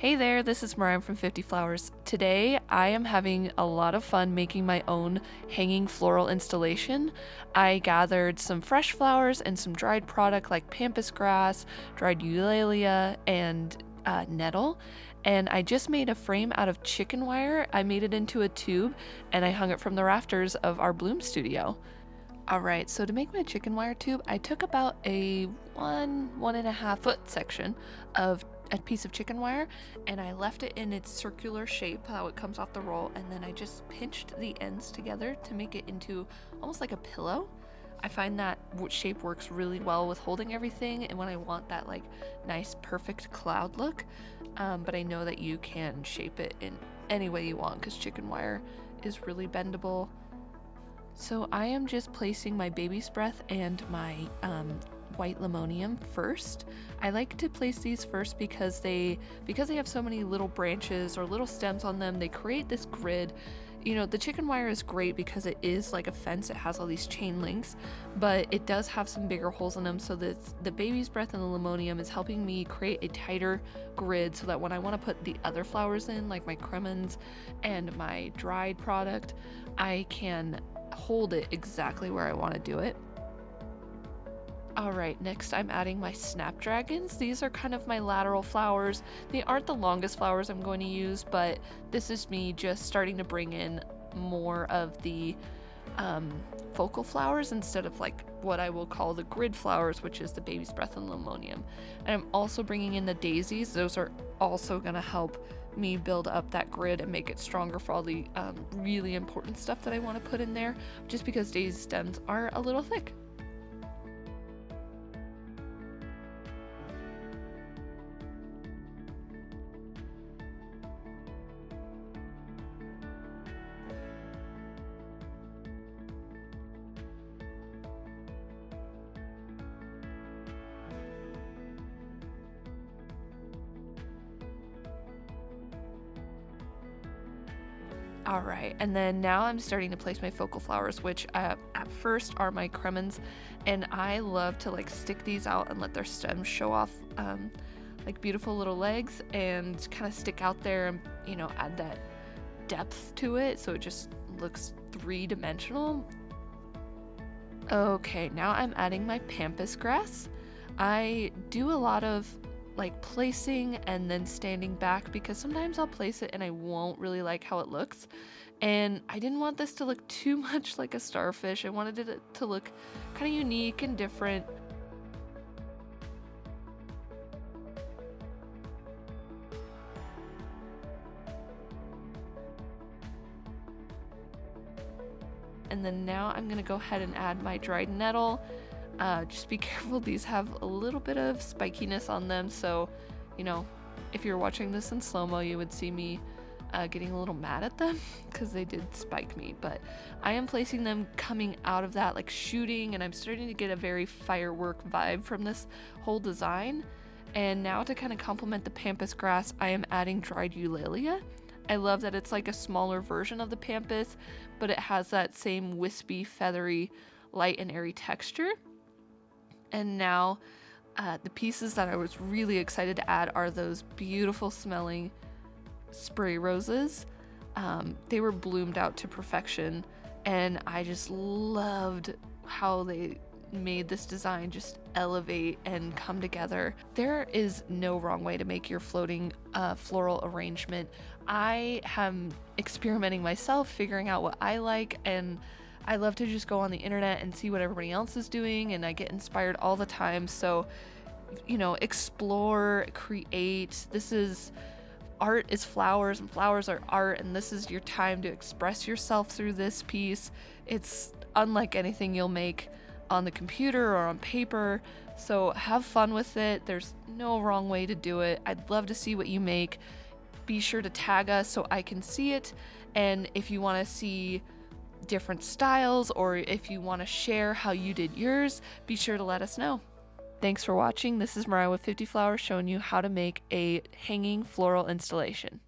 Hey there, this is Mariah from 50 Flowers. Today I am having a lot of fun making my own hanging floral installation. I gathered some fresh flowers and some dried product like pampas grass, dried eulalia, and nettle. And I just made a frame out of chicken wire. I made it into a tube and I hung it from the rafters of our bloom studio. Alright, so to make my chicken wire tube, I took about a 1.5 foot section of a piece of chicken wire and I left it in its circular shape, how it comes off the roll, and then I just pinched the ends together to make it into almost like a pillow. I find that shape works really well with holding everything and when I want that like nice perfect cloud look, but I know that you can shape it in any way you want because chicken wire is really bendable. So I am just placing my baby's breath and my white limonium first. I like to place these first because they have so many little branches or little stems on them, they create this grid. You know, the chicken wire is great because it is like a fence, it has all these chain links, but it does have some bigger holes in them, so that the baby's breath and the limonium is helping me create a tighter grid so that when I want to put the other flowers in, like my cremins and my dried product, I can hold it exactly where I want to do it. Alright, next I'm adding my snapdragons. These are kind of my lateral flowers. They aren't the longest flowers I'm going to use, but this is me just starting to bring in more of the focal flowers instead of like what I will call the grid flowers, which is the baby's breath and limonium. And I'm also bringing in the daisies. Those are also going to help me build up that grid and make it stronger for all the really important stuff that I want to put in there, just because daisy stems are a little thick. Alright, and then now I'm starting to place my focal flowers, which at first are my cremins, and I love to like stick these out and let their stems show off like beautiful little legs and kind of stick out there and, you know, add that depth to it so it just looks three-dimensional. Okay, now I'm adding my pampas grass. I do a lot of like placing and then standing back because sometimes I'll place it and I won't really like how it looks, and I didn't want this to look too much like a starfish. I wanted it to look kind of unique and different. And then now I'm gonna go ahead and add my dried nettle. Just be careful, these have a little bit of spikiness on them, so, you know, if you're watching this in slow-mo, you would see me getting a little mad at them because they did spike me, but I am placing them coming out of that, like shooting, and I'm starting to get a very firework vibe from this whole design. And now to kind of complement the pampas grass, I am adding dried eulalia. I love that it's like a smaller version of the pampas, but it has that same wispy, feathery, light and airy texture. And now the pieces that I was really excited to add are those beautiful smelling spray roses. They were bloomed out to perfection, and I just loved how they made this design just elevate and come together. There is no wrong way to make your floating floral arrangement. I am experimenting myself, figuring out what I like, and I love to just go on the internet and see what everybody else is doing, and I get inspired all the time. So, you know, explore, create. This is art is flowers and flowers are art, and this is your time to express yourself through this piece. It's unlike anything you'll make on the computer or on paper, so have fun with it. There's no wrong way to do it. I'd love to see what you make. Be sure to tag us so I can see it, and if you want to see different styles or if you want to share how you did yours, be sure to let us know. Thanks for watching. This is Mariah with 50 Flowers showing you how to make a hanging floral installation.